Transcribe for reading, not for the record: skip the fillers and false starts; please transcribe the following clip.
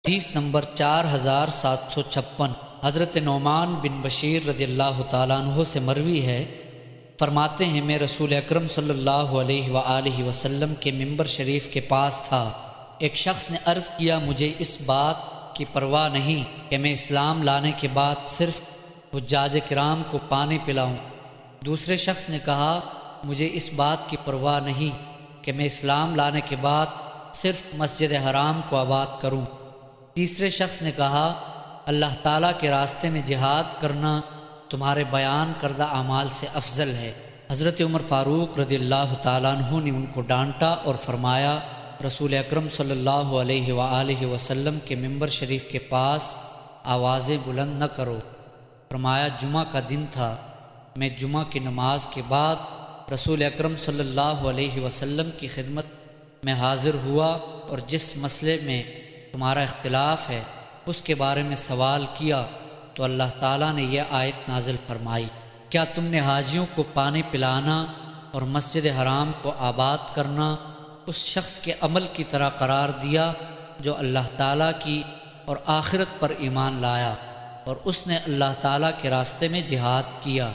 حدیث نمبر 4756۔ حضرت نعمان بن بشیر رضی اللہ تعالیٰ عنہ سے مروی ہے، فرماتے ہیں میں رسول اکرم صلی اللہ علیہ وآلہ وسلم کے ممبر شریف کے پاس تھا۔ ایک شخص نے عرض کیا مجھے اس بات کی پرواہ نہیں کہ میں اسلام لانے کے بعد صرف حجاج کرام کو پانی پلاؤں۔ دوسرے شخص نے کہا مجھے اس بات کی پرواہ نہیں کہ میں اسلام لانے کے بعد صرف مسجد حرام کو آباد کروں۔ تیسرے شخص نے کہا اللہ تعالیٰ کے راستے میں جہاد کرنا تمہارے بیان کردہ اعمال سے افضل ہے۔ حضرت عمر فاروق رضی اللہ تعالیٰ عنہ نے ان کو ڈانٹا اور فرمایا رسول اکرم صلی اللہ علیہ وآلہ وسلم کے ممبر شریف کے پاس آوازیں بلند نہ کرو۔ فرمایا جمعہ کا دن تھا، میں جمعہ کی نماز کے بعد رسول اکرم صلی اللہ علیہ وسلم کی خدمت میں حاضر ہوا اور جس مسئلے میں تمہارا اختلاف ہے اس کے بارے میں سوال کیا تو اللہ تعالیٰ نے یہ آیت نازل فرمائی، کیا تم نے حاجیوں کو پانی پلانا اور مسجد حرام کو آباد کرنا اس شخص کے عمل کی طرح قرار دیا جو اللہ تعالیٰ کی اور آخرت پر ایمان لایا اور اس نے اللہ تعالیٰ کے راستے میں جہاد کیا۔